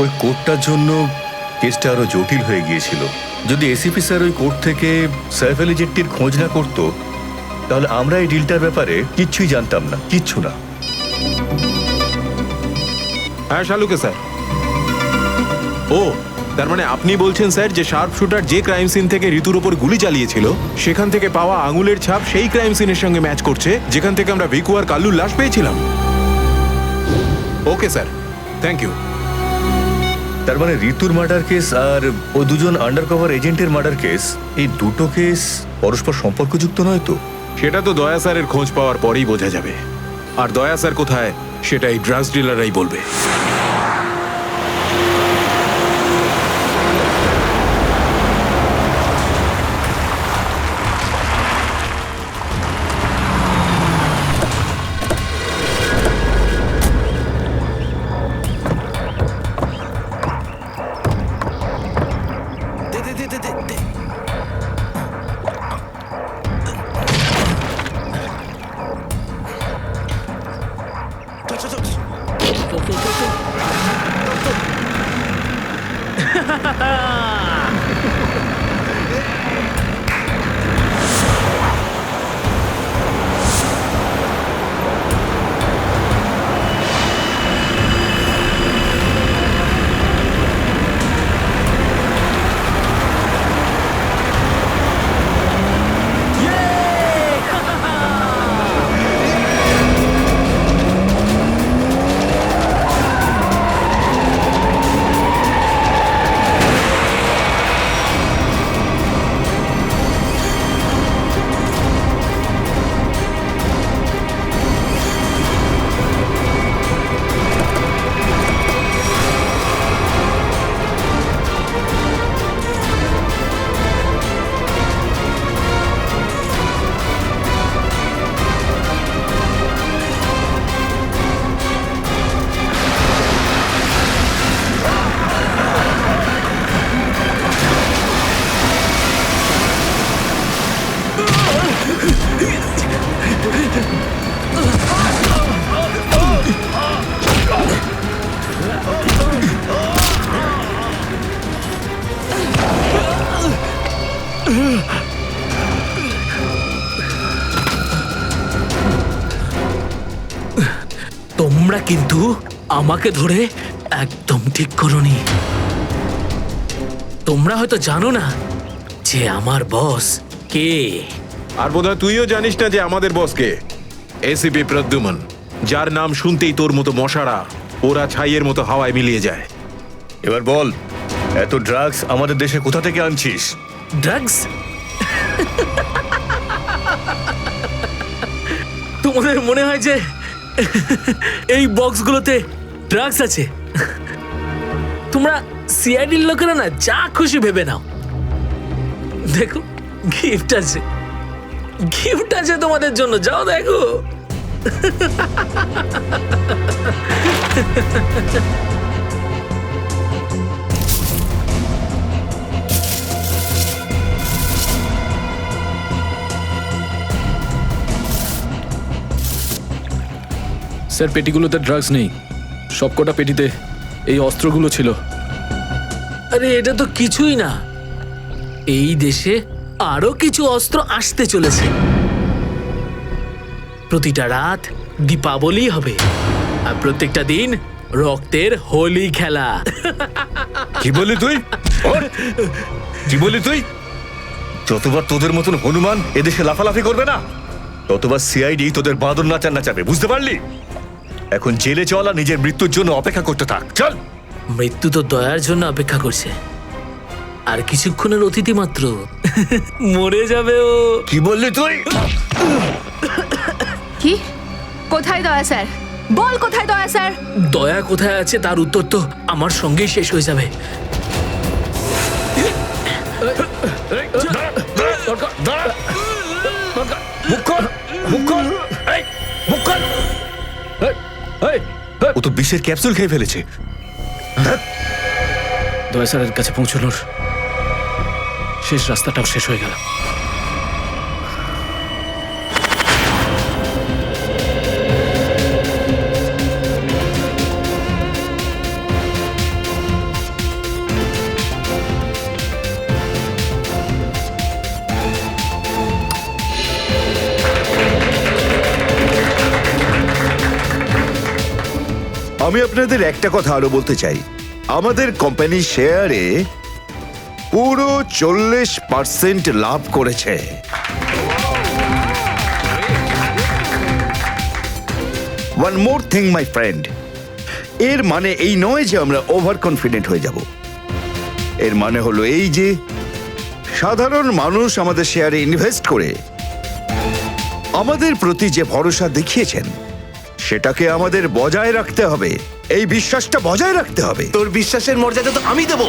ওই কোর্টটার জন্য কেসটা আরো জটিল হয়ে গিয়েছিল। যদি এসিপি স্যার ওই কোর্ট থেকে সাইফ আলী জেট্টির খোঁজ না করতো, তাহলে আমরা এই ডিলটার ব্যাপারে কিচ্ছুই জানতাম না, কিচ্ছু না। হ্যাঁ শালুকে স্যার। ও, তার মানে আপনি বলছেন স্যার যে শার্প শুটার যে ক্রাইম সিন থেকে ঋতুর উপর গুলি চালিয়েছিল সেখান থেকে পাওয়া আঙুলের ছাপ সেই ক্রাইম সিনের সঙ্গে ম্যাচ করছে যেখান থেকে আমরা ভিকু আর কাল্লুর লাশ পেয়েছিলাম। Okay sir, thank you. তার মানে ঋতুর মার্ডার কেস আর ও দুজন আন্ডারকভার এজেন্টের মার্ডার কেস, এই দুটো কেস পরস্পর সম্পর্কযুক্ত নয় তো? সেটা তো দয়া স্যারের খোঁজ পাওয়ার পরেই বোঝা যাবে। আর দয়া স্যার কোথায় সেটা এই ড্রাগস ডিলাররাই বলবে। তোমরা কিন্তু আমাকে ধরে একদম ঠিক করোনি। তোমরা হয়তো জানো না যে আমার বস কে। আর বোধহয় তুইও জানিস না যে আমাদের বসকে, এসিপি প্রদ্যুমন, যার নাম শুনতেই তোর মতো মশারা ওরা ছাইয়ের মতো হাওয়ায় মিলিয়ে যায়। এবার বল, এত ড্রাগস আমাদের দেশে কোথা থেকে আনছিস? ড্রাগস? তোমাদের মনে হয় যে এই বক্সগুলোতে ড্রাগস আছে? তোমরা সিআইডির লোকেরা না যা খুশি ভেবে নাও। দেখো, গিফট আছে, গিফট আছে তোমাদের জন্য, যাও দেখো। স্যার, পেটিগুলোতে ড্রাগস নেই, সবকটা পেটিতে এই অস্ত্রগুলো ছিল। আরে এটা তো কিছুই না, এই দেশে আরো কিছু অস্ত্র আসতে চলেছে। প্রতিটা রাত দীপাবলি হবে আর প্রত্যেকটা দিন রক্তের হোলি খেলা। কি বললি তুই? কি বললি তুই? যতবার তোদের মতন হনুমান এদেশে লাফালাফি করবে না, ততবার সিআইডি তোদের বাঁদর নাচার নাচাবে, বুঝতে পারলি? এখন জেলে চল আর নিজের মৃত্যুর জন্য অপেক্ষা করতে থাক, চল। মৃত্যু তো দয়ার জন্য অপেক্ষা করছে, আর কিছুক্ষণের অতিথি মাত্র মরে যাবে ও। কি বললি তুই? কি? কোথায় দয়া স্যার? বল কোথায় দয়া স্যার? দয়া কোথায় আছে তার উত্তর তো আমার সঙ্গেই শেষ হয়ে যাবে। ও তো বিষের ক্যাপসুল খেয়ে ফেলেছে। দয়া স্যারের কাছে পৌঁছানোর শেষ রাস্তাটাও শেষ হয়ে গেল। আমি আপনাদের একটা কথা আরো বলতে চাই, আমাদের কোম্পানির শেয়ারে পুরো 40% লাভ করেছে। One more thing my friend, এর মানে এই নয় যে আমরা ওভার কনফিডেন্ট হয়ে যাব। এর মানে হলো এই যে সাধারণ মানুষ আমাদের শেয়ারে ইনভেস্ট করে আমাদের প্রতি যে ভরসা দেখিয়েছেন সেটাকে আমাদের বজায় রাখতে হবে, এই বিশ্বাসটা বজায় রাখতে হবে। তোর বিশ্বাসের মর্যাদা তো আমি দেবো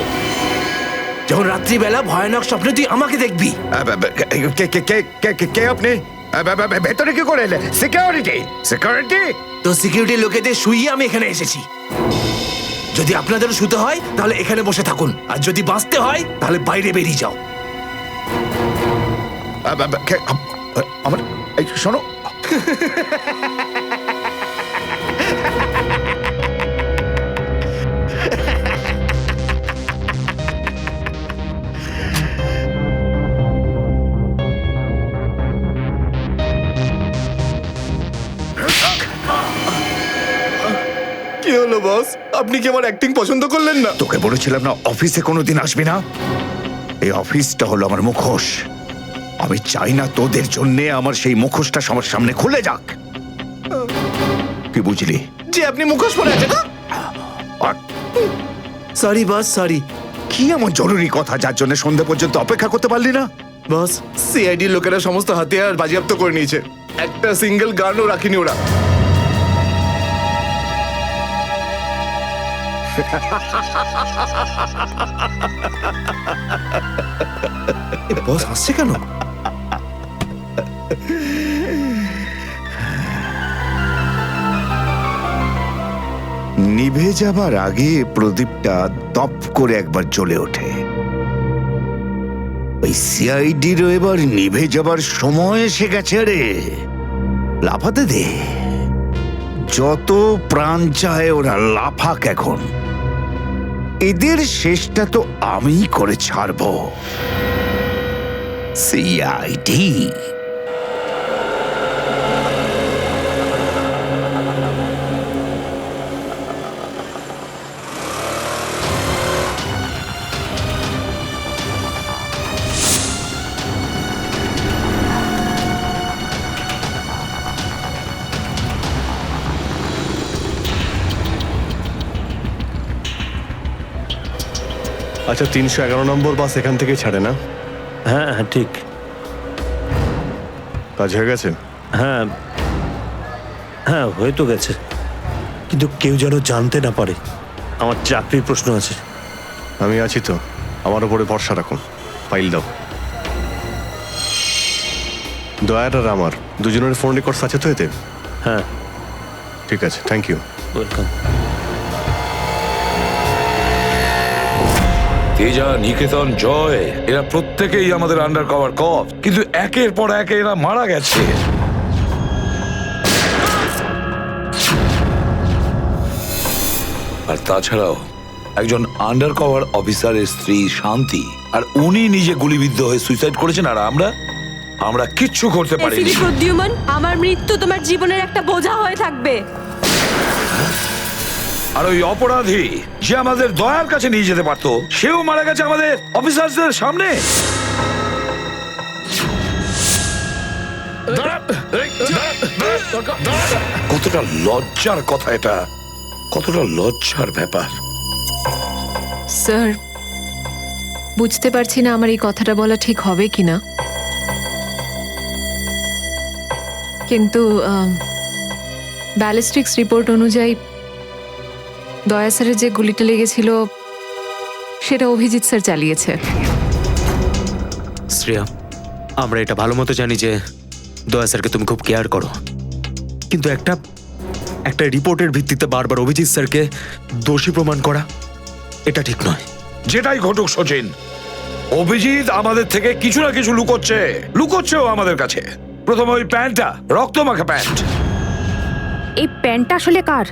যখন রাত্রিবেলা ভয়ানক স্বপ্নে তুই আমাকে দেখবি। কে আপনি? ভেতরে কি করে এলেন? সিকিউরিটি সিকিউরিটি তো সিকিউরিটি লোকেদের শুইয়ে আমি এখানে এসেছি। যদি আপনাদেরও শুতে হয় তাহলে এখানে বসে থাকুন, আর যদি বাঁচতে হয় তাহলে বাইরে বেরিয়ে যাও। আমার এই শোনো, কি হলো বস, আপনি কি আমার অ্যাক্টিং পছন্দ করলেন না? তোকে বলেছিলাম না অফিসে কোনোদিন আসবি না? এই অফিসটা হলো আমার মুখোশ। আমি চাই না তোদের জন্যে আমার সেই মুখোশটা সবার সামনে খুলে যাক। কি বুঝলি? যে আপনি মুখোশ পরে আছেন। আর সরি বস, সরি। কি এমন জরুরি কথা যার জন্য সন্ধ্যা পর্যন্ত অপেক্ষা করতে পারলি না? বস, সিআইডির লোকেরা সমস্ত হাতিয়ার বাজেয়াপ্ত করে নিয়েছে, একটা সিঙ্গেল গানও রাখিনি ওরা। বস হাসছে কেন? নিভে যাবার আগে প্রদীপটা দপ করে একবার জ্বলে ওঠে। ওই সিআইডিরও এবার নিভে যাবার সময় এসে গেছে রে। লাফাতে দে, যত প্রাণ চায় ওরা লাফাক এখন। এদের শেষটা তো আমি করে ছাড়বো। সিআইডি আচ্ছা, 311 নম্বর বাস এখান থেকে ছাড়ে না? হ্যাঁ হ্যাঁ ঠিক। কাজ হয়ে গেছে? হ্যাঁ হ্যাঁ হয়ে তো গেছে, কিন্তু কেউ যেন জানতে না পারে। আমার চাকরির প্রশ্ন আছে। আমি আছি তো, আমার উপরে ভরসা রাখুন। ফাইল দাও। দয়ার আর আমার দুজনের ফোন রেকর্ডস আছে তো এতে? হ্যাঁ ঠিক আছে, থ্যাংক ইউ। ওয়েলকাম। তেজা, নিকেতন, জয়, এরা প্রত্যেকেই আমাদের আন্ডার কভার কপ, কিন্তু একের পর এক এরা মারা গেছে। আর তাছাড়াও একজন আন্ডার কভার অফিসারের স্ত্রী শান্তি, আর উনি নিজে গুলিবিদ্ধ হয়ে সুইসাইড করেছেন, আর আমরা কিচ্ছু করতে পারিনি। এসিডি প্রদ্যুম্ন, আমার মৃত্যু তোমার জীবনের একটা বোঝা হয়ে থাকবে। আর ওই অপরাধী যে আমাদের দয়ার কাছে নিয়ে যেতে পারতো, সেও মারা গেছে আমাদের অফিসারদের সামনে। কতটা লজ্জার কথা এটা, কতটা লজ্জার ব্যাপার। স্যার, বুঝতে পারছি না আমার এই কথাটা বলা ঠিক হবে কিনা, কিন্তু ব্যালিস্টিক্স রিপোর্ট অনুযায়ী দয়া স্যারের যে গুলিটা লেগেছিল সেটা অভিজিৎ স্যার চালিয়েছে। শ্রেয়া, আমরা এটা ভালো মতো জানি যে দয়া স্যারকে তুমি খুব কেয়ার করো, কিন্তু একটা রিপোর্টের ভিত্তিতে বারবার অভিজিৎ স্যারকে দোষী প্রমাণ করা এটা ঠিক নয়। যেটাই ঘটুক সচিন, অভিজিৎ আমাদের থেকে কিছু না কিছু লুকোচ্ছেও আমাদের কাছে। প্রথমে ওই প্যান্টটা, রক্তমাখা প্যান্ট। এই প্যান্টটা আসলে কার?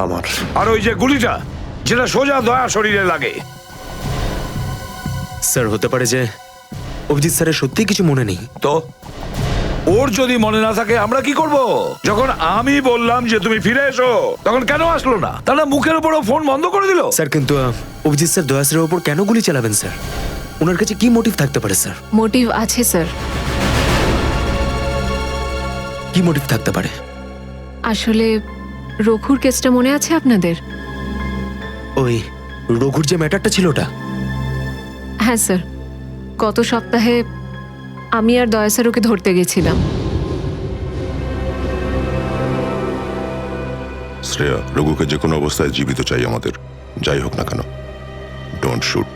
আমার। আর ওই যে গুলিটা, যেটা সোজা দয়া শরীরে লাগে। স্যার, হতে পারে যে অভিজিৎ স্যারের সত্যি কিছু মনে নেই। তো ওর যদি মনে না থাকে আমরা কি করব? যখন আমি বললাম যে তুমি ফিরে এসো, তখন কেন আসলো না? তাহলে মুখের উপরও ফোন বন্ধ করে দিল। স্যার কিন্তু অভিজিৎ স্যার দয়া স্যারের ওপর কেন গুলি চালাবেন স্যার? ওনার কাছে কি মোটিভ থাকতে পারে স্যার? মোটিভ আছে স্যার। কি মোটিভ থাকতে পারে? আসলে রঘুর কেসটা মনে আছে আপনাদের? ওই রঘুর যে ম্যাটারটা ছিল ওটা? হ্যাঁ স্যার, গত সপ্তাহে আমি আর দয়া স্যার ওকে ধরতে গেছিলাম। শ্রেয়া, রঘুকে যে কোনো অবস্থায় জীবিত চাই আমাদের, যাই হোক না কেন। Don't shoot.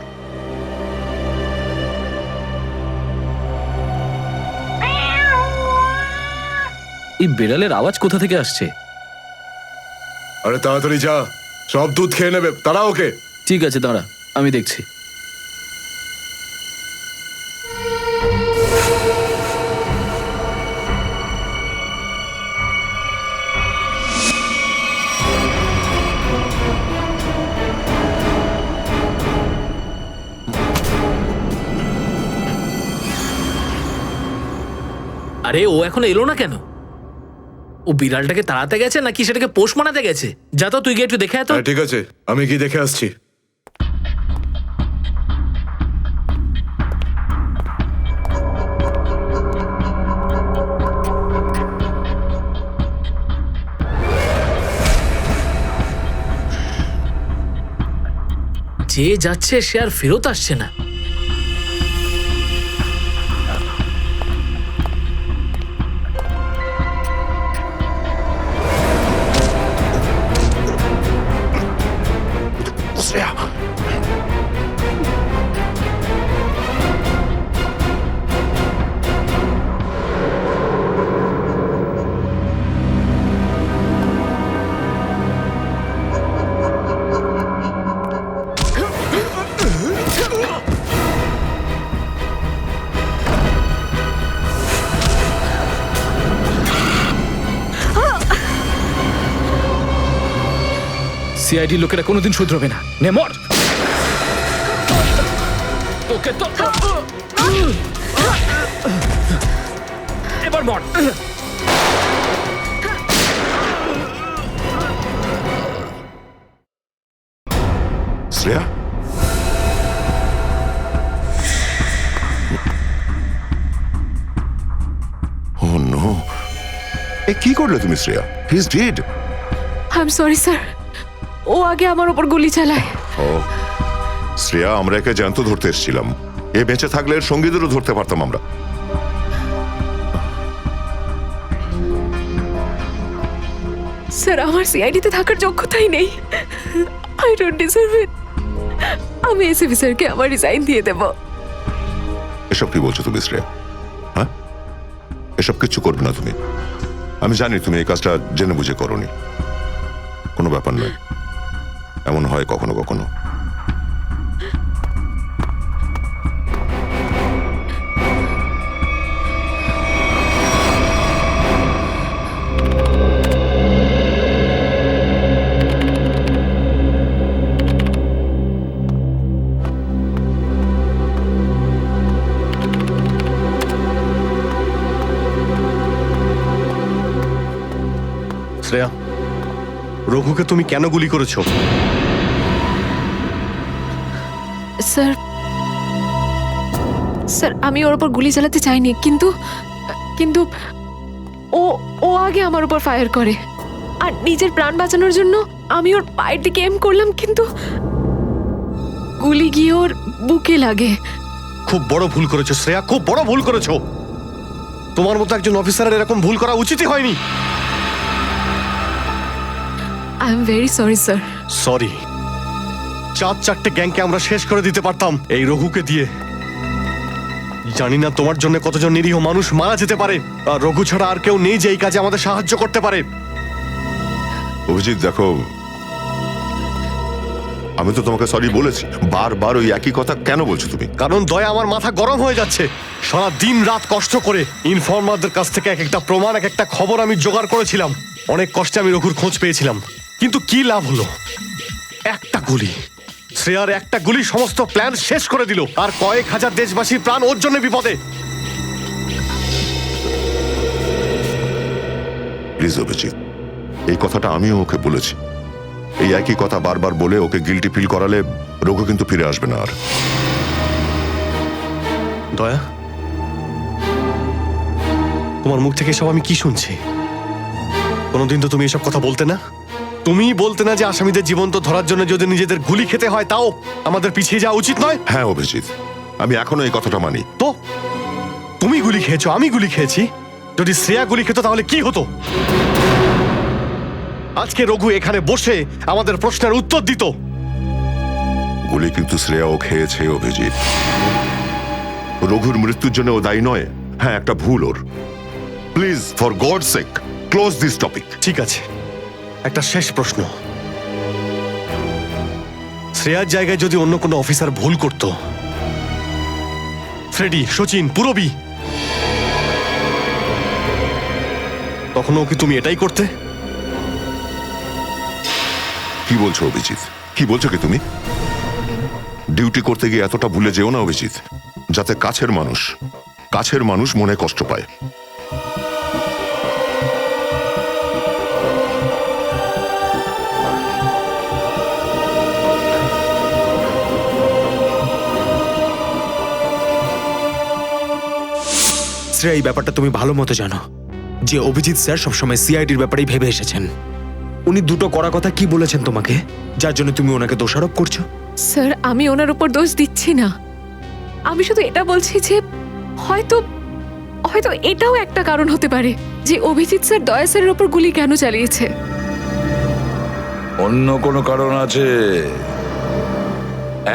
এই বেড়ালের আওয়াজ কোথা থেকে আসছে? আরে তাড়াতাড়ি যা, সব দুধ খেয়ে নেবে, তারা ওকে। ঠিক আছে, দাঁড়া, আমি দেখছি। আরে ও এখন এলো না কেন? ও বিড়ালটাকে তাড়াতে গেছে নাকি সেটাকে পোষ মানাতে গেছে? যা তো, তুই গিয়ে একটু দেখে আয় তো। হ্যাঁ ঠিক আছে, আমি কি দেখে আসছি। যে যাচ্ছে সে আর ফেরত আসছে না। শ্রেয়া, সিআইডি লোকেরা কোনোদিন শুধরবে না। নে মর। তোকে তো এবার মর। শ্রেয়া, ও নো, এ কি করলে তুমি Shreya? He is dead. I am sorry sir, ও আগে আমার ওপর গুলি চালায়। ও শ্রেয়া, আমরা একে জ্যান্ত ধরতে এসেছিলাম। এ বেঁচে থাকলে এর সঙ্গীদেরও ধরতে পারতাম আমরা। স্যার, আমার সিআইডিতে থাকার যোগ্যতাই নেই। আই ডোন্ট ডিজার্ভ ইট। আমি এসিপি স্যারকে আমার রিজাইন দিয়ে দেব। এসব কি বলছো তুমি শ্রেয়া? হ্যাঁ, এসব কিচ্ছু করবে না তুমি। আমি জানি তুমি এই কাজটা জেনে বুঝে করোনি। কোনো ব্যাপার নয়, এমন হয় কখনো কখনো। শ্রেয়া, রঘুকে তুমি কেন গুলি করেছো? স্যার, স্যার আমি ওর উপর গুলি চালাতে চাইনি, কিন্তু কিন্তু ও ও আগে আমার উপর ফায়ার করে। আর নিজের প্রাণ বাঁচানোর জন্য আমি ওর পায়ের দিকে এম করলাম, কিন্তু গুলি গিয়ে ওর বুকে লাগে। খুব বড় ভুল করেছো শ্রেয়া, খুব বড় ভুল করেছো। তোমার মতো একজন অফিসারের এরকম ভুল করা উচিতই হয়নি। I am very sorry sir. Sorry? 4-4টে গ্যাংকে আমরা শেষ করে দিতে পারতাম এই রঘুকে দিয়ে। জানি না তোমার জন্য কতজন নিরীহ মানুষ মারা যেতে পারে, আর রঘু ছাড়া আর কেউ নেই যে এই কাজে আমাদের সাহায্য করতে পারে। অভিজিৎ দেখো, আমি তো তোমাকে সরি বলেছি। বারবার ওই একই কথা কেন বলছো তুমি? কারণ দয়া আমার মাথা গরম হয়ে যাচ্ছে। সারা দিন রাত কষ্ট করে ইনফর্মারদের কাছ থেকে এক একটা প্রমাণ, এক একটা খবর আমি জোগাড় করেছিলাম। অনেক কষ্টে আমি রঘুর খোঁজ পেয়েছিলাম, কিন্তু কি লাভ হলো? একটা গুলি, শ্রেয়ার একটা গুলি সমস্ত প্ল্যান শেষ করে দিল, আর কয়েক হাজার দেশবাসীর প্রাণ ওর জন্য বিপদে। প্লিজ অভিজিৎ, এই কথাটা আমিও ওকে বলেছি। এই একই কথা বারবার বলে ওকে গিল্টি ফিল করালে রঘু কিন্তু ফিরে আসবে না আর। দয়া, তোমার মুখ থেকে সব আমি কি শুনছি? কোনোদিন তো তুমি এসব কথা বলতে না। তুমি বলতে না যে আসামিদের জীবন্ত ধরার জন্য যদি নিজেদের গুলি খেতে হয় তাও আমাদের পিছিয়ে যাওয়া উচিত নয়। হ্যাঁ অভিজিৎ, আমি এখনো এই কথাটা মানি। তো তুমি গুলি খেয়েছো, আমি গুলি খেয়েছি। যদি শ্রেয়া গুলি খেত তাহলে কি হতো? আজকে রঘু এখানে বসে আমাদের প্রশ্নের উত্তর দিত। গুলি কিন্তু শ্রেয়াও খেয়েছে অভিজিৎ। রঘুর মৃত্যুর জন্য ও দায়ী নয়। হ্যাঁ, একটা ভুল ওর। Please for God sake close this topic. ঠিক আছে, একটা শেষ প্রশ্ন। শ্রেয়ার জায়গায় যদি অন্য কোনো অফিসার ভুল করত, ফ্রেডি, সচিন, পুরবী, তখনও কি তুমি এটাই করতে? কি বলছো অভিজিৎ? কি বলছো কি তুমি? ডিউটি করতে গিয়ে এতটা ভুলে যেও না অভিজিৎ, যাতে কাছের মানুষ মনে কষ্ট পায়। শ্রেয়া, এই ব্যাপারটা তুমি ভালো মতো জানো যে অভিজিৎ স্যার সবসময় সিআইডির ব্যাপারেই ভেবে এসেছেন। উনি দুটো কড়া কথা কি বলেছেন তোমাকে, যার জন্য তুমি ওনাকে দোষারোপ করছো? স্যার, আমি ওনার উপর দোষ দিচ্ছি না। আমি শুধু এটা বলছি যে হয়তো হয়তো এটাও একটা কারণ হতে পারে যে অভিজিৎ স্যার দয়া স্যারের উপর গুলি কেন চালিয়েছে। অন্য কোনো কারণ আছে?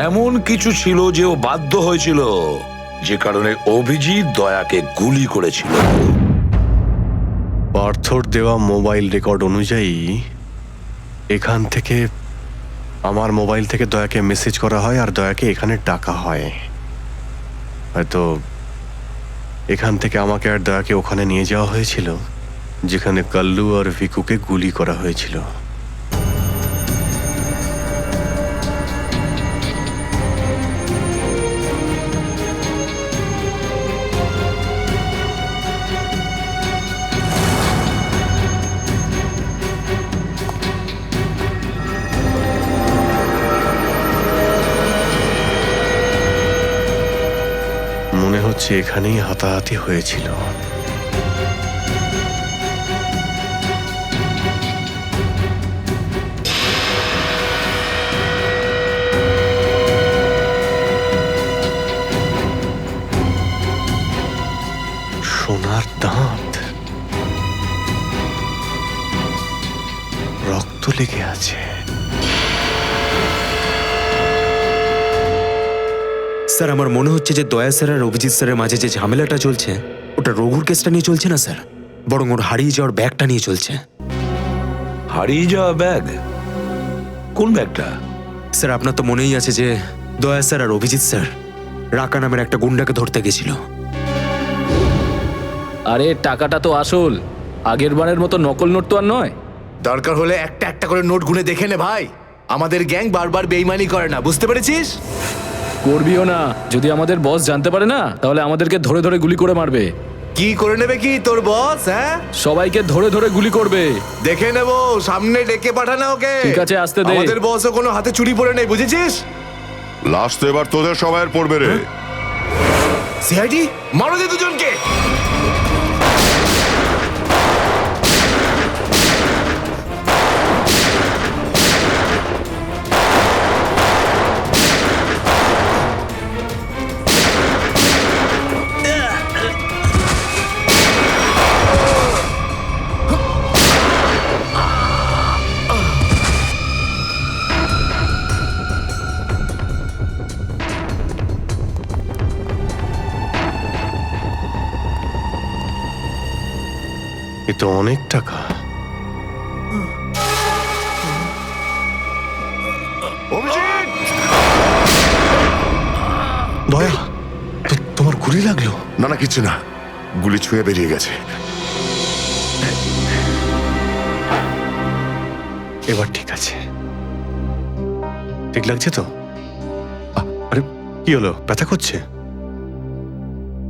এমন কিছু ছিল যে ও বাধ্য হয়েছিল, যে কারণে অভিজিৎ দয়াকে গুলি করেছিল। পার্থর দেওয়া মোবাইল রেকর্ড অনুযায়ী এখান থেকে আমার মোবাইল থেকে দয়াকে মেসেজ করা হয় আর দয়াকে এখানে ডাকা হয়। হয়তো এখান থেকে আমাকে আর দয়াকে ওখানে নিয়ে যাওয়া হয়েছিল যেখানে কাল্লু আর ভিকুকে গুলি করা হয়েছিল। মনে হচ্ছে এখানেই হাতাহাতি হয়েছিল। সোনার দাঁত, রক্ত লেগে আছে। স্যার, আমার মনে হচ্ছে যে দয়া স্যার আর অভিজিৎ স্যারের মাঝে যে ঝামেলাটা চলছে ওটা রঘুর কেসটা নিয়ে চলছে না স্যার, বরং ওর হারিয়ে যাওয়ার ব্যাগটা নিয়ে চলছে। হারিয়ে যাওয়া ব্যাগ? কোন ব্যাগটা? স্যার, আপনার তো মনেই আছে যে দয়া স্যার আর অভিজিৎ স্যার রাকা নামের একটা গুন্ডাকে ধরতে গেছিল। আরে টাকাটা তো আসল, আগের বারের মতো নকল নোট তো আর নয়। দরকার হলে একটা একটা করে নোট গুনে দেখে নে ভাই। আমাদের গ্যাং বারবার বেইমানি করে না, বুঝতে পেরেছিস? করবিও না। যদি আমাদের বস জানতে পারে না তাহলে আমাদেরকে ধরে ধরে গুলি করে মারবে। কি করে নেবে কি তোর বস? হ্যাঁ, সবাইকে ধরে ধরে গুলি করবে। দেখে নেবো, সামনে ডেকে পাঠানা ওকে। ঠিক আছে, আসতে দে। আমাদের বসও কোনো হাতে চুরি পড়ে নেই, বুঝেছিস? লাস্ট তো এবার তোদের সবাইয়ের পড়বে রে। সিআইডি মারো দে দুজনকে। এ তো অনেক টাকা। দয়া, তোমার গুলি লাগলো? না না, কিছু না, গুলি ছুঁয়ে বেরিয়ে গেছে। এবার ঠিক আছে, ঠিক লাগছে তো? আরে কি হলো, ব্যথা করছে?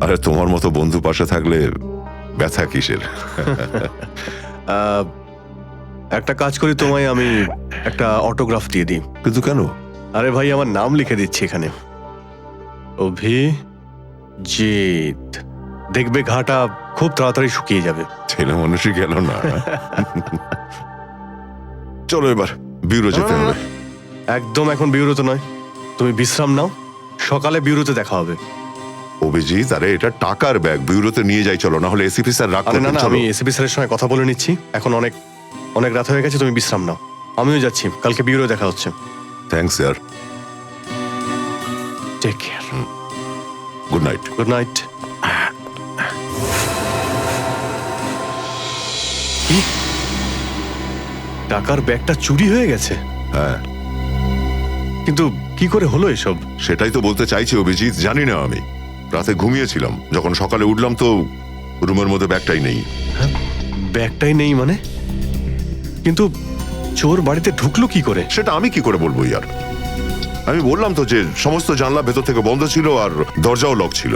আরে তোমার মতো বন্ধু পাশে থাকলে ব্যথা কিসের? একটা কাজ করি, তোমায় আমি একটা অটোগ্রাফ দিয়ে দিই। কিন্তু কেন? আরে ভাই, আমার নাম লিখে দিচ্ছি এখানে, অভিজিৎ। দেখবে ঘাটা খুব তাড়াতাড়ি শুকিয়ে যাবে। ছেলে মানুষই গেল না। চলো এবার বিউরো যেতে হবে। একদম এখন বিউরোতে নয়, তুমি বিশ্রাম নাও, সকালে বিউরোতে দেখা হবে। অভিজিৎ, আরে এটা টাকার ব্যাগ, বিউরোতে নিয়ে যাই চলো, না হলে এসিপি স্যার রাগ আরে না করবেন। না, চলো। আমি এসিপি স্যারের সঙ্গে কথা বলে নিচ্ছি, এখন অনেক অনেক রাত হয়ে গেছে, তুমি বিশ্রাম নাও। আমিও যাচ্ছি, কালকে বিউরো দেখা হচ্ছে। Thanks sir. Take care. Good night. Good night. টাকার ব্যাগটা চুরি হয়ে গেছে? হ্যাঁ, কিন্তু কি করে হলো এসব? সেটাই তো বলতে চাইছি অভিজিৎ, জানি না। আমি রাতে ঘুমিয়েছিলাম, যখন সকালে উঠলাম তো রুমের মধ্যে ব্যাগটাই নেই। ব্যাগটাই নেই মানে? কিন্তু চোর বাড়িতে ঢুকলো কি করে? সেটা আমি কি করে বলবো ইয়ার? আমি বললাম তো যে সমস্ত জানলা ভেতর থেকে বন্ধ ছিল আর দরজাও লক ছিল।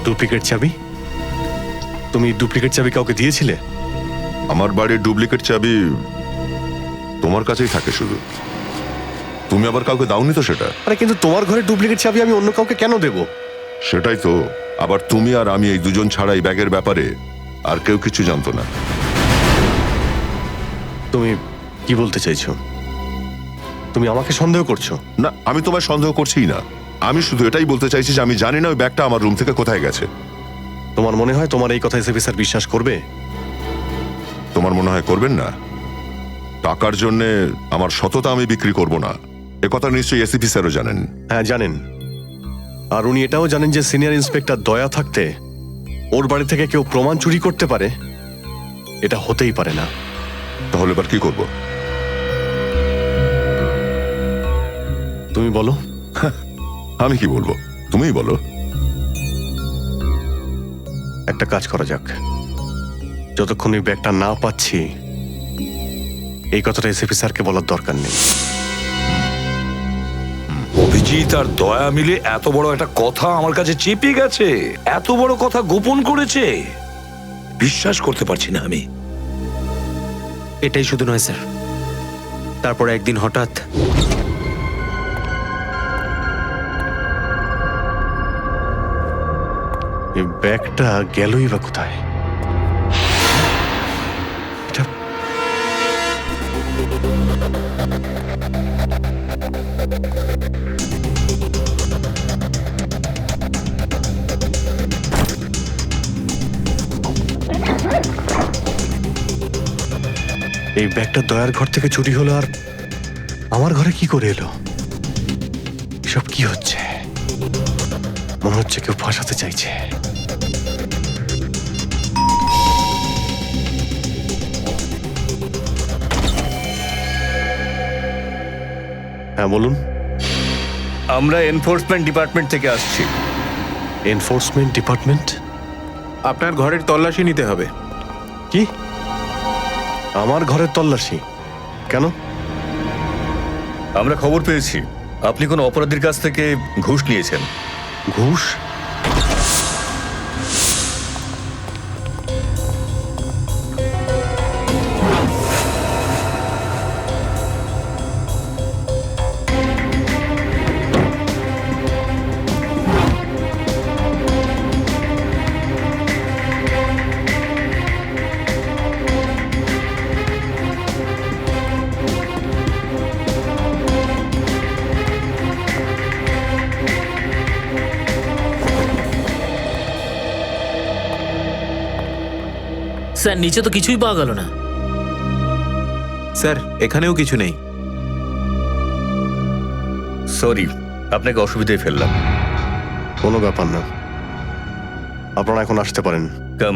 ডুপ্লিকেট চাবি? তুমি ডুপ্লিকেট চাবি কাউকে দিয়েছিলে? আমার বাড়ির ডুপ্লিকেট চাবি তোমার কাছেই থাকে শুধু, তুমি আবার কাউকে দাওনি তো সেটা। আরে কিন্তু তোমার ঘরে ডুপ্লিকেট চাবি আমি অন্য কাউকে কেন দেব? সেটাই তো, আবার তুমি আর আমি এই দুজন ছাড়া এই ব্যাগের ব্যাপারে আর কেউ কিছু জানতো না। তুমি কি বলতে চাইছো? তুমি আমাকে সন্দেহ করছো? না, আমি তোমায় সন্দেহ করছিই না, আমি শুধু এটাই বলতে চাইছি যে আমি জানি না ওই ব্যাগটা আমার রুম থেকে কোথায় গেছে। তোমার মনে হয় তোমার এই কথা এসএপি স্যার বিশ্বাস করবে? তোমার মনে হয় করবেন না? টাকার জন্য আমার সততা আমি বিক্রি করব না, এ কথা নিশ্চয়ই এসিপি স্যারও জানেন। হ্যাঁ জানেন, আর উনি এটাও জানেন যে সিনিয়র ইন্সপেক্টর দয়া থাকতে ওর বাড়ি থেকে কেউ প্রমাণ চুরি করতে পারে, এটা হতেই পারে না। তাহলে এবার কি করব? তুমি বলো। আমি কি বলবো, তুমিই বলো। একটা কাজ করা যাক, যতক্ষণ ওই ব্যাগটা না পাচ্ছি এই কথাটা এসএপি স্যারকে বলার দরকার নেই। অভিজিৎ আর দয়া মিলে এত বড় একটা কথা আমার কাছে চেপে গেছে, এত বড় কথা গোপন করেছে, বিশ্বাস করতে পারছি না আমি। এটাই শুধু নয় স্যার, তারপর একদিন হঠাৎ এই ব্যাগটা গেলই বা কোথায়? এটা এই ব্যাগটা দয়ার ঘর থেকে চুরি হলো, আর আমার ঘরে কি করে এলো? এসব কি হচ্ছে? মনে হচ্ছে কেউ ফাঁসাতে চাইছে। হ্যাঁ বলুন। আমরা এনফোর্সমেন্ট ডিপার্টমেন্ট থেকে আসছি। Enforcement department? আপনার ঘরের তল্লাশি নিতে হবে। কি? আমার ঘরের তল্লাশি কেন? আমরা খবর পেয়েছি আপনি কোনো অপরাধীর কাছ থেকে ঘুষ নিয়েছেন। ঘুষ? স্যার নিচে তো কিছুই পাওয়া গেল না। স্যার এখানেও কিছু নেই। সরি, আপনাকে অসুবিধায় ফেললাম। কোনো ব্যাপার না, আপনারা এখন আসতে পারেন। কাম,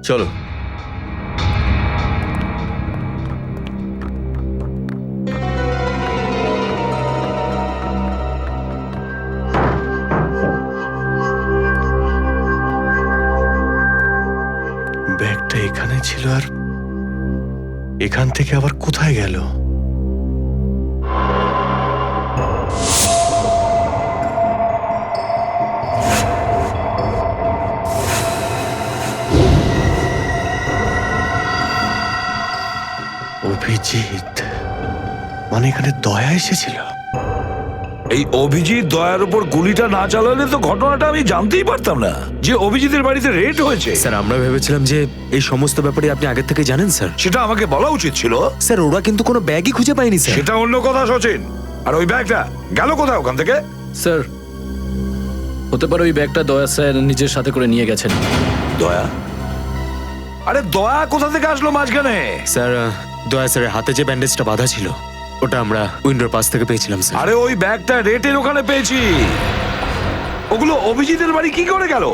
চলো। ব্যাগটা এখানে ছিল, আর এখান থেকে আবার কোথায় গেল? অভিজিৎ মানে এখানে দয়া এসেছিল? এই অভিজিৎ দয়ার উপর গুলিটা না চালালে তো ঘটনাটা আমি জানতেই পারতাম না যে অভিজিতের বাড়িতে রেড হয়েছে। স্যার আমরা ভেবেছিলাম যে এই সমস্ত ব্যাপারে আপনি আগে থেকে জানেন স্যার। সেটা আমাকে বলা উচিত ছিল। স্যার ওরা কিন্তু কোনো ব্যাগই খুঁজে পায়নি স্যার। সেটা অন্য কথা সচিন। আর ওই ব্যাগটা গেল কোথায় ওখান থেকে? স্যার হতে পারে ওই ব্যাগটা দয়া স্যার নিজের সাথে করে নিয়ে গেছেন। দয়া? আরে দয়া কোথা থেকে আসলো মাঝখানে? স্যার দয়া স্যারের হাতে যে ব্যান্ডেজটা বাঁধা ছিল ওটা আমরা উইন্ডোর পাশ থেকে পেয়েছিলাম স্যার। আরে ওই ব্যাগটা রেটের ওখানে পেয়েছি। ওগুলো অভিজিতের বাড়ি কি করে গেল?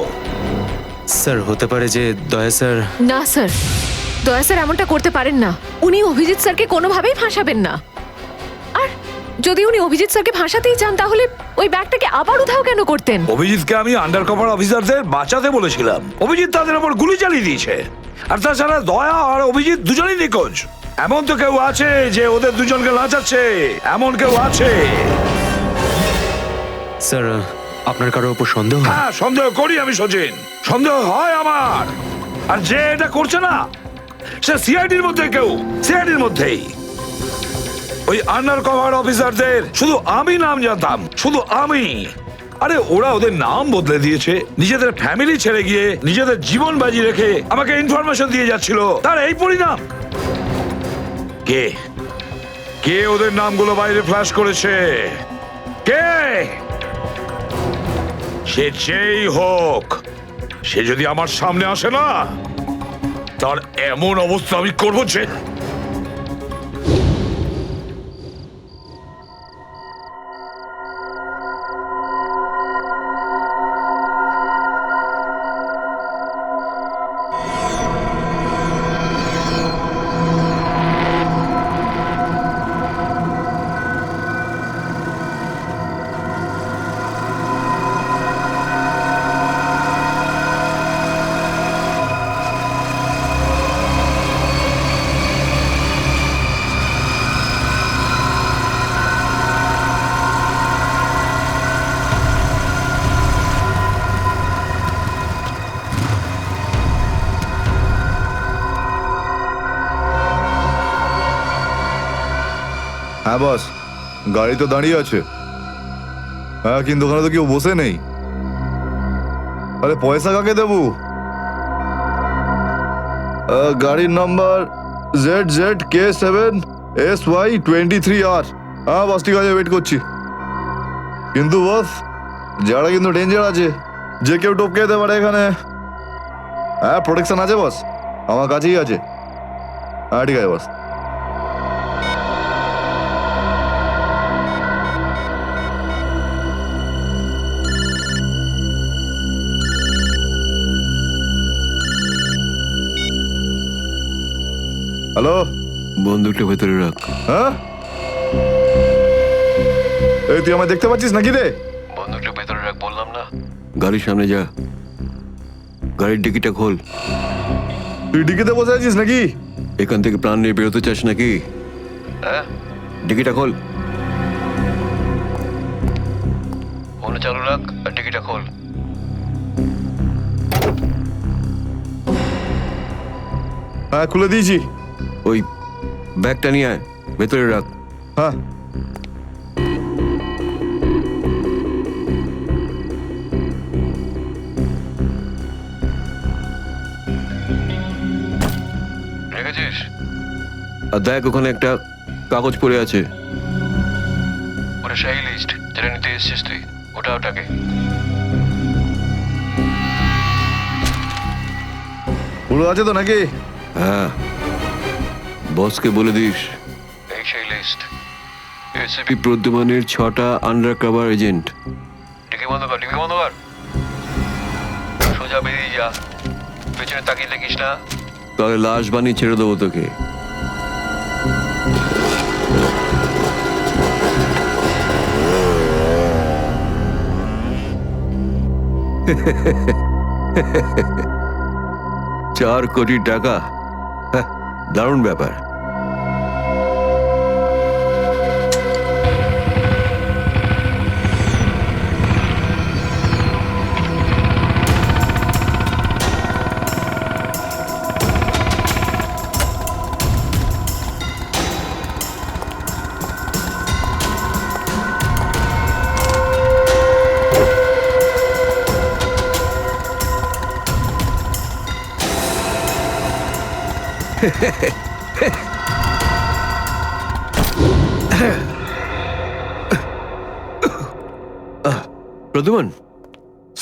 স্যার হতে পারে যে দয়া স্যার। না স্যার, দয়া স্যার এমনটা করতে পারেন না। উনি অভিজিৎ স্যারকে কোনোভাবেই ফাঁসাবেন না। আর যদি উনি অভিজিৎ স্যারকে ফাঁসাতেই চান তাহলে ওই ব্যাগটাকে আবার উধাও কেন করতেন? অভিজিৎকে আমি আন্ডার কভার অফিসারদের বাঁচাতে বলেছিলাম। অভিজিৎ তাদের উপর গুলি চালিয়ে দিয়েছে। আর তাছাড়া দয়া আর অভিজিৎ দুজনেই নিখোঁজ। এমন তো কেউ আছে যে ওদের দুজনকে লাচাচ্ছে, এমন কেউ আছে? স্যার আপনার কারোর উপর সন্দেহ? হ্যাঁ সন্দেহ করি আমি সচিন, সন্দেহ হয় আমার। আর যে এটা করছে না সে সিআইডির মধ্যে কেউ, সিআইডির মধ্যেই। ওই আন্ডার কভার অফিসারদের শুধু আমি নাম জানতাম, শুধু আমি। আরে ওরা ওদের নাম বদলে দিয়েছে, নিজেদের ফ্যামিলি ছেড়ে গিয়ে নিজেদের জীবন বাজি রেখে আমাকে ইনফরমেশন দিয়ে যাচ্ছিল। তার এই পরিণাম। কে কে ওদের নামগুলো বাইরে ফ্ল্যাশ করেছে? কে? সে যেই হোক, সে যদি আমার সামনে আসে না, তার এমন অবস্থা আমি করবো যে। হ্যাঁ বস, গাড়ি তো দাঁড়িয়ে আছে। হ্যাঁ কিন্তু ওখানে তো কেউ বসে নেই। আরে পয়সা কাকে দেবো? গাড়ির নাম্বার ZZK7SY23R। হ্যাঁ বস ঠিক আছে, ওয়েট করছি। কিন্তু বস যারা কিন্তু ডেঞ্জার আছে, যে কেউ টপকে যেতে পারে এখানে। হ্যাঁ প্রোটেকশন আছে বস, আমার কাছেই আছে। হ্যাঁ ঠিক আছে বস। হ্যালো, বন্দুকটা ভেতরে রাখ। হ্যাঁ এই তুই আমায় দেখতে পাচ্ছিস নাকি রে? বন্দুকটা ভেতরে রাখ বললাম না। গাড়ির সামনে যা, গাড়ির ডিকিটা খোল। তুই ডিকিতে বসে আছিস নাকি? এখান থেকে প্রাণ নিয়ে বেরোতে চাস নাকি? হ্যাঁ ডিকিটা খোল। ফোন চালু রাখ আর টিকিটটা খোল। হ্যাঁ খুলে দিয়েছি। ওই ব্যাগটা নিয়ে আয়, ভেতরে রাখ। হ্যাঁ রেখেছিস? আর দেখ ওখানে একটা কাগজ পড়ে আছে। ওটা সেই লিস্ট যেটা নিতে এসেছিস তুই, ওটাকে। পুরো আছে তো নাকি? হ্যাঁ, বসকে বলে দিস এই সেই লিস্ট। এসিপি প্রদ্যুমানের 6টা আন্ডার কভার এজেন্ট। ডিকি বন্ধ কর, ডিকি বন্ধ কর। সোজা বেরিয়ে যা, পেছনে তাকিয়ে দেখিস না। তাহলে লাশ বানিয়ে ছেড়ে দেবো তোকে। $4 কোটি, দারুণ ব্যাপার। প্রদ্যুমন,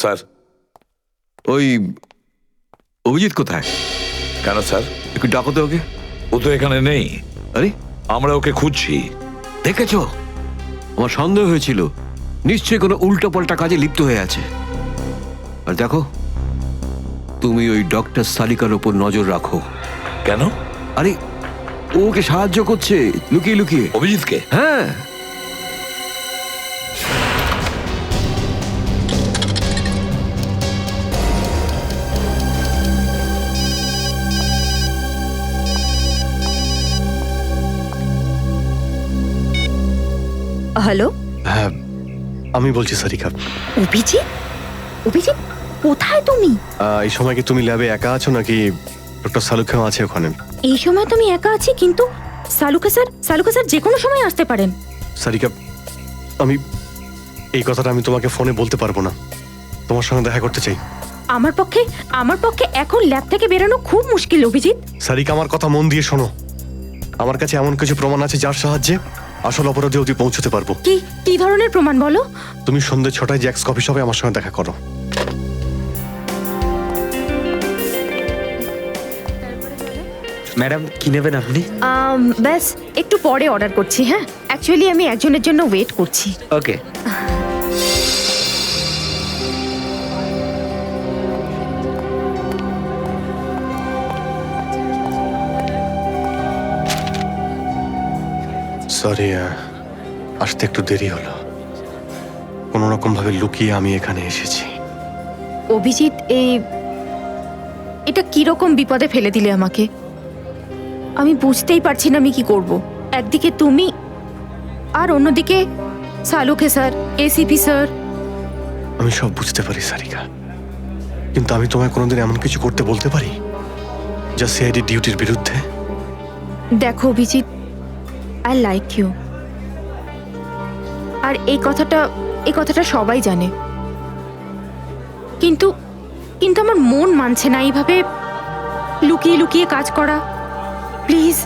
স্যার। ওই অভিজিৎ কোথায়? কেন স্যার? একটু ডাকো তো ওকে। ও তো এখানে নেই। আরে, আমরা ওকে খুঁজছি। দেখেছো, আমার সন্দেহ হয়েছিল নিশ্চয়ই কোনো উল্টো পাল্টা কাজে লিপ্ত হয়ে আছে। আর দেখো, তুমি ওই ডক্টর সালিকার ওপর নজর রাখো। কেন? আরে, ও ওকে সাহায্য করছে লুকিয়ে লুকিয়ে। অভিজিৎকে? হ্যাঁ। হ্যালো, হ্যাঁ, আমি বলছি সারিকা। অভিজিৎ? অভিজিৎ, কোথায় তুমি? এই সময় কি তুমি ল্যাবে একা আছো নাকি ডক্টর সালুখাও আছে ওখানে? এই সময় তুমি একা আছি, কিন্তু সালুকা স্যার যে কোনো সময় আসতে পারেন। সারিকা, আমি এই কথাটা আমি তোমাকে ফোনে বলতে পারবো না। তোমার সঙ্গে দেখা করতে চাই। আমার পক্ষে এখন ল্যাব থেকে বেরোনো খুব মুশকিল অভিজিৎ। সারিকা, আমার কথা মন দিয়ে শোনো। আমার কাছে এমন কিছু প্রমাণ আছে যার সাহায্যে আসল অপরাধী অবধি পৌঁছতে পারবো। কি ধরনের প্রমাণ বলো? তুমি সন্ধ্যে 6টায় জ্যাক্স কফি শপে আমার সঙ্গে দেখা করো। ম্যাডাম, কি নেবেন আপনি? ব্যাস একটু পরে অর্ডার করছি। হ্যাঁ, অ্যাকচুয়ালি আমি একজনের জন্য ওয়েট করছি। ওকে। সরি, আসতে একটু দেরি হলো। কোনো রকম ভাবে লুকিয়ে আমি এখানে এসেছি। অভিজিৎ, এটা কিরকম বিপদে ফেলে দিলে আমাকে। আমি বুঝতেই পারছি না আমি কি করব। একদিকে তুমি আর অন্যদিকে সালুকে স্যার, এসিপি স্যার। আমি সব বুঝতে পারি সারিকা, কিন্তু আমি তোমায় কোনোদিন এমন কিছু করতে বলতে পারি যা সিআইডি ডিউটির বিরুদ্ধে? দেখো অভিজিৎ, আই লাইক ইউ, আর এই কথাটা সবাই জানে, কিন্তু আমার মন মানছে না এইভাবে লুকিয়ে লুকিয়ে কাজ করা। প্লিজ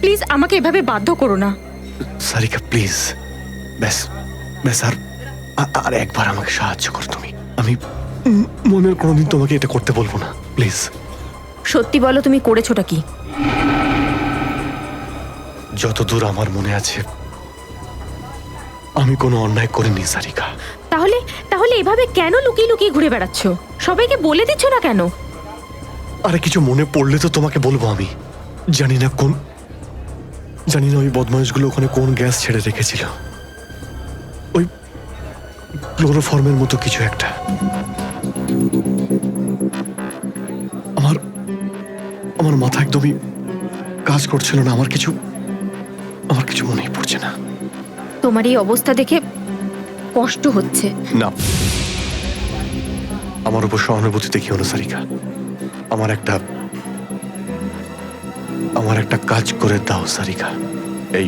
প্লিজ আমাকে এভাবে বাধ্য করো না। সারিকা প্লিজ, ব্যাস আর একবার আমাকে সাহায্য করো তুমি। আমি মনের কোনোদিন তোমাকে এটা করতে বলবো না, প্লিজ। সত্যি বলো, তুমি করেছোটা কি? যতদূর আমার মনে আছে আমি কোনো অন্যায় করিনি সারিকা। তাহলে এভাবে কেন লুকিয়ে লুকিয়ে ঘুরে বেড়াচ্ছ? সবাইকে বলে দিচ্ছ না কেন? আরে, কিছু মনে পড়লে তো তোমাকে বলবো। আমি জানি না ওই বদমাইশগুলো ওখানে কোন গ্যাস ছেড়ে রেখেছিল। ওই ক্লোরোফর্মের মতো কিছু একটা। আমার মাথা একদমই কাজ করছিল না। আমার কিছু মনেই পড়ছে না। তোমার এই অবস্থা দেখে কষ্ট হচ্ছে। না, আমার উপর সহানুভূতি দেখিও না সারিকা। আমার একটা কাজ করে দাও সারিকা। এই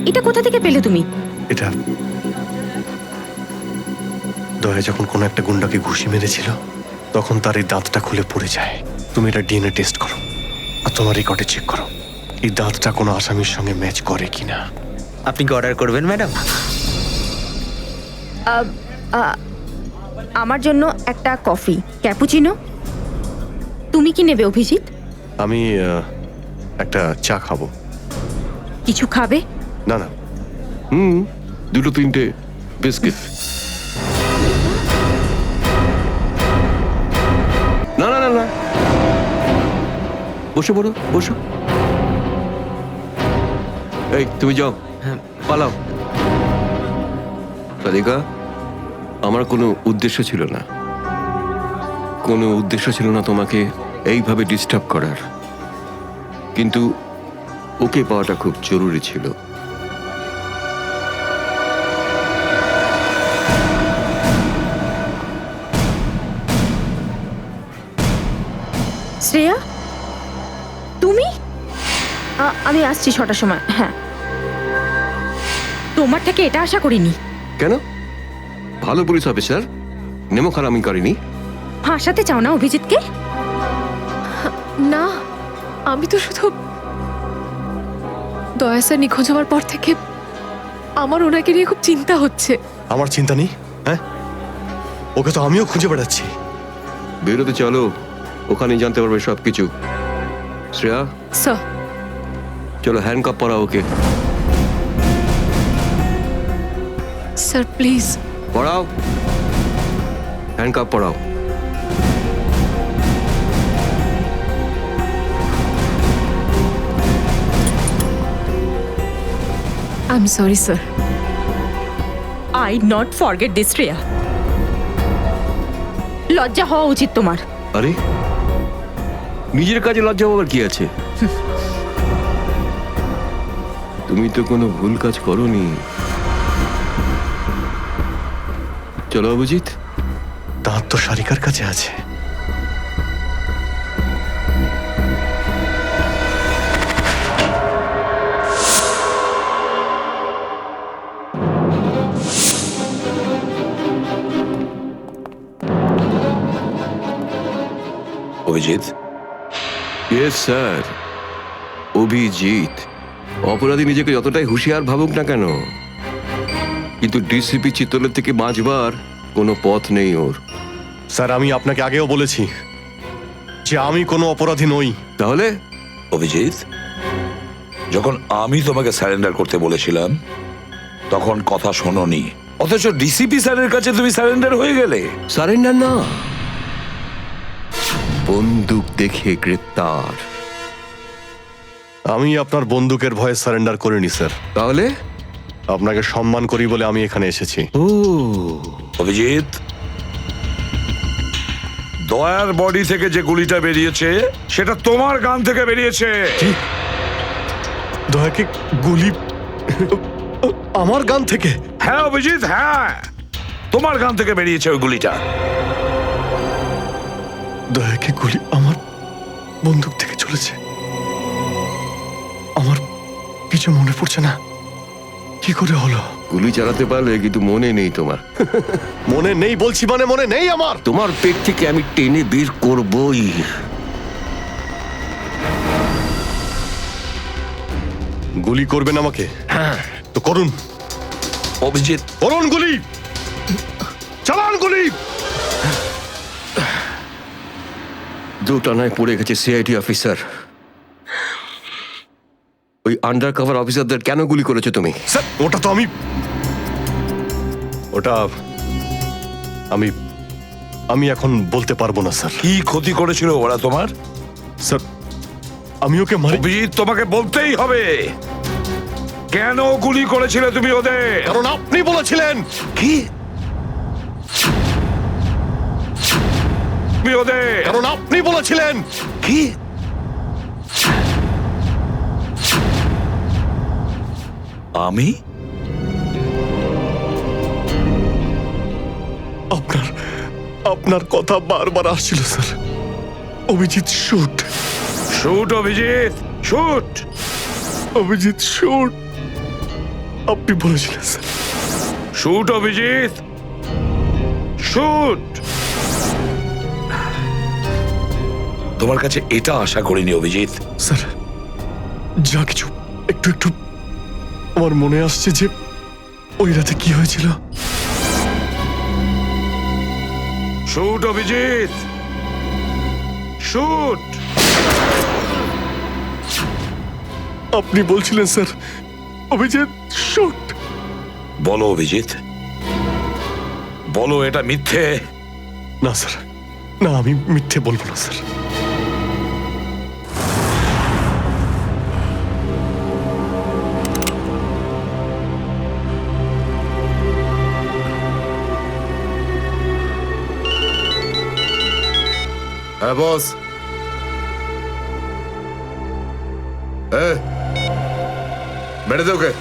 এটা কোথা থেকে পেলে তুমি? এটা দয়া যখন কোনো একটা গুন্ডাকে ঘুষি মেরেছিল তখন তার এই দাঁতটা খুলে পড়ে যায়। তুমি এটা ডিএনএ টেস্ট করো আর তোমার রেকর্ডে চেক করো এই দাঁতটা কোনো আসামির সঙ্গে ম্যাচ করে কিনা। আপনি কি অর্ডার করবেন ম্যাডাম? আমার জন্য একটা কফি ক্যাপুচিনো। তুমি কি নেবে অভিজিৎ? আমি একটা চা খাবো। কিছু খাবে? না, দুটো তিনটে বিস্কিট। না, বসে পড়ো, বসো। এই, তুমি যাও, পালাও। রাধিকা, আমার কোনো উদ্দেশ্য ছিল না তোমাকে এইভাবে ডিস্টার্ব করার, কিন্তু ওকে পাওয়াটা খুব জরুরি ছিল। শ্রেয়া, তুমি? আমি আসছি 6টার সময়। হ্যাঁ, তোমার থেকে এটা আশা করিনি। কেন? ভালো পুলিশ অফিসার, নেমো খারামি করেনি। ফাঁসাতে চাও না অভিজিৎকে? না, আমি তো শুধু দয়া স্যার নিখোঁজ হওয়ার পর থেকে আমার ওনাকে নিয়ে খুব চিন্তা হচ্ছে। আমার চিন্তা নেই, হ্যাঁ? ওকে তো আমিও খুঁজে বেড়াচ্ছি। বেরোতে চলো, ওখানেই জানতে পারবে সবকিছু। শ্রেয়া, স্যার, চলো হ্যান্ডকাপ পরাও ওকে। Sir please. পড়াও, হ্যান্ডকাপ পড়াও। I am sorry sir. I not forget this Shreya. লজ্জা হওয়া উচিত তোমার। আরে, নিজের কাজে লজ্জা পাওয়ার কি আছে? তুমি তো কোনো ভুল কাজ করোনি। চলো অভিজিৎ, দাঁত তো সারিকার কাছে আছে। Abhijit, yes sir, Abhijit. অপরাধী নিজেকে যতটাই হুঁশিয়ার ভাবুক না কেন, কিন্তু ডিসিপি চিত্তলের থেকে বাঁচবার কোনো পথ নেই ওর। স্যার, আমি আপনাকে আগেও বলেছি যে আমি কোনো অপরাধী নই। তাহলে অভিজিৎ, যখন আমি তোমাকে স্যারেন্ডার করতে বলেছিলাম তখন কথা শোনোনি, অথচ ডিসিপি স্যারের কাছে তুমি স্যারেন্ডার হয়ে গেলে। সারেন্ডার না, বন্দুক দেখে গ্রেপ্তার। আমি আপনার বন্দুকের ভয়ে সারেন্ডার করিনি স্যার। তাহলে আপনাকে সম্মান করি বলে আমি এখানে এসেছি। ও অভিজিৎ, দয়ার বডি থেকে যে গুলিটা বেরিয়েছে সেটা তোমার গান থেকে বেরিয়েছে। দয়াকে গুলি আমার গান থেকে? হ্যাঁ অভিজিৎ, হ্যাঁ, তোমার গান থেকে বেরিয়েছে ওই গুলিটা। দয়াকে গুলি আমার বন্দুক থেকে চলেছে? আমার কিছু মনে পড়ছে না, কি করে হলো? গুলি চালাতে পারলে, কিন্তু মনে নেই তোমার। মনে নেই বলছি মানে মনে নেই আমার। তোমার পেট থেকে আমি টেনে বের করবই। গুলি করবেন আমাকে? হ্যাঁ তো করুন অভিজিৎ, করুন গুলি, চালান গুলি। দুটানায় পড়ে গেছে সিআইডি অফিসার। ওই আন্ডার কভার অফিসারদের কেন গুলি করেছো তুমি? স্যার, ওটা তো আমি এখন বলতে পারবো না স্যার। কি ক্ষতি করেছিল ওরা তোমার? স্যার, আমি ওকে মারি। অভিজিৎ, তোমাকে বলতেই হবে কেন গুলি করেছিলে তুমি ওদের। কারণ আপনি বলেছিলেন। কি? তুমি ওদের? কারণ আপনি বলেছিলেন। কি? আমি? আপনার কথা বারবার আসছিল sir. Abhijit shoot. Shoot Abhijit, shoot. Abhijit shoot, আপনি বলেছিলেন স্যার। Shoot Abhijit, shoot. তোমার কাছে এটা আশা করিনি অভিজিৎ। স্যার, যা কিছু একটু একটু আমার মনে আসছে যে ওই রাতে কি হয়েছিল। Shoot Abhijit, shoot. আপনি বলছিলেন স্যার অভিজিৎ শুট। বলো অভিজিৎ, বলো এটা মিথ্যে। না স্যার, না, আমি মিথ্যে বলবো না স্যার। হ্যাঁ বস। বেড়ে দে ওকে।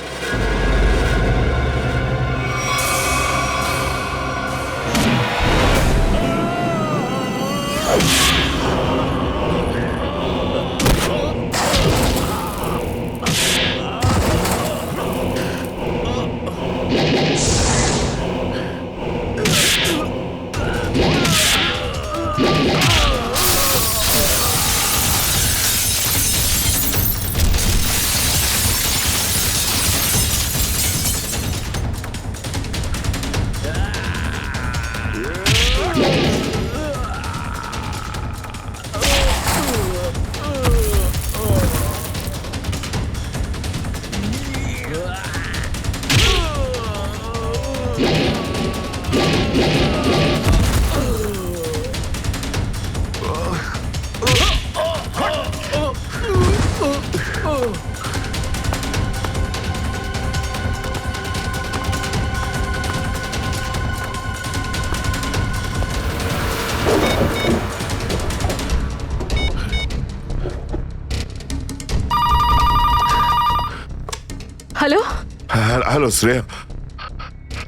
হ্যালো শ্রেয়া।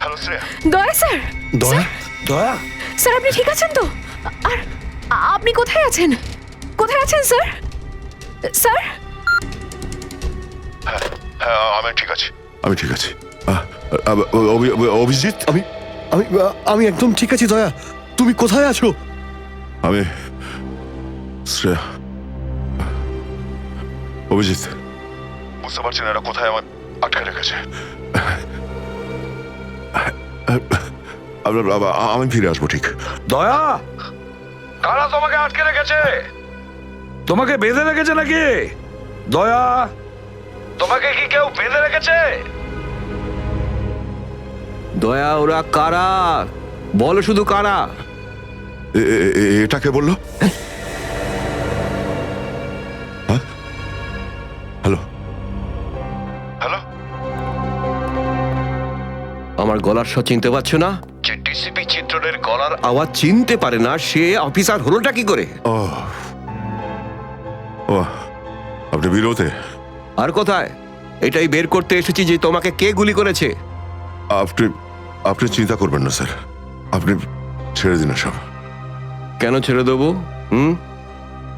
হ্যালো শ্রেয়া। দয়া স্যার, দয়া দয়া স্যার আপনি ঠিক আছেন তো? আর আপনি কোথায় আছেন? কোথায় আছেন স্যার? স্যার হ্যাঁ আমি ঠিক আছি, আমি ঠিক আছি। অভিজিৎ, আমি আমি আমি একদম ঠিক আছি দয়া। তুমি কোথায় আছো? আমি শ্রেয়া। অভিজিৎ, বুঝতে পারছি না এরা কোথায় আমার আটকে রেখেছে। আমি ফিরে আসবো ঠিক। দয়া, কারা তোমাকে আটকে রেখেছে? তোমাকে বেঁধে রেখেছে নাকি? দয়া, তোমাকে কি কেউ বেঁধে রেখেছে? দয়া, ওরা কারা? বলো শুধু কারা। এটা কে বললো? হ্যাঁ? হ্যালো হ্যালো, আমার গলার স্বর চিনতে পারছো না? যে ডিসিপি চিত্রনের গলার আওয়াজ চিনতে পারে না সে অফিসার হলোটা কি করে? ও ও, আপনি বিরোধে? আর কোথায়? এটাই বের করতে এসেছি যে তোমাকে কে গুলি করেছে। আপনি আপনি চিন্তা করবেন না স্যার, আপনি ছেড়ে দিন সব। কেন ছেড়ে দেবো?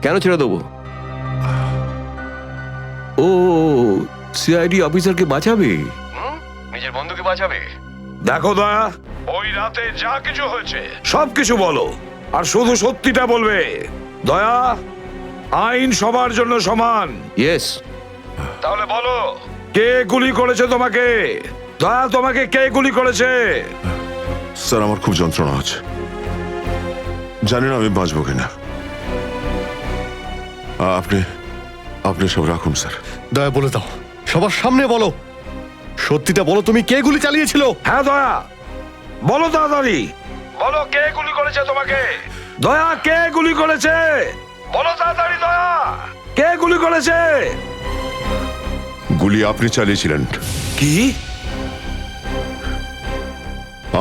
কেন ছেড়ে দেবো? ও, সিআইডি অফিসারকে বাঁচাবে, নিজের বন্ধুকে বাঁচাবে। দেখো দয়া, ওই রাতে যা কিছু হয়েছে সব কিছু বলো, আর শুধু সত্যিটা বলবে। দয়া, আইন সবার জন্য সমান। ইয়েস। তাহলে বলো, কে গুলি করেছে তোমাকে? দয়া, তোমাকে কে গুলি করেছে? স্যার আমার খুব যন্ত্রণা হচ্ছে, জানি না আমি বাঁচবো কিনা। আপনি আপনি সব রাখুন স্যার। দয়া বলে দাও, সবার সামনে বলো, সত্যিটা বলো, তুমি কে গুলি চালিয়েছিল? হ্যাঁ দয়া, বলো তাড়াতাড়ি, বলো কে গুলি করেছে তোমাকে? দয়া, কে গুলি করেছে? বলো তাড়াতাড়ি দয়া, কে গুলি করেছে? গুলি আপনি চালিয়েছিলেন। কি?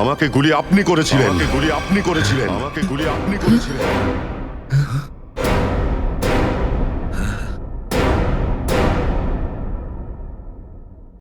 আমাকে গুলি আপনি করেছিলেন। আমাকে গুলি আপনি করেছিলেন। আমাকে গুলি আপনি করেছিলেন।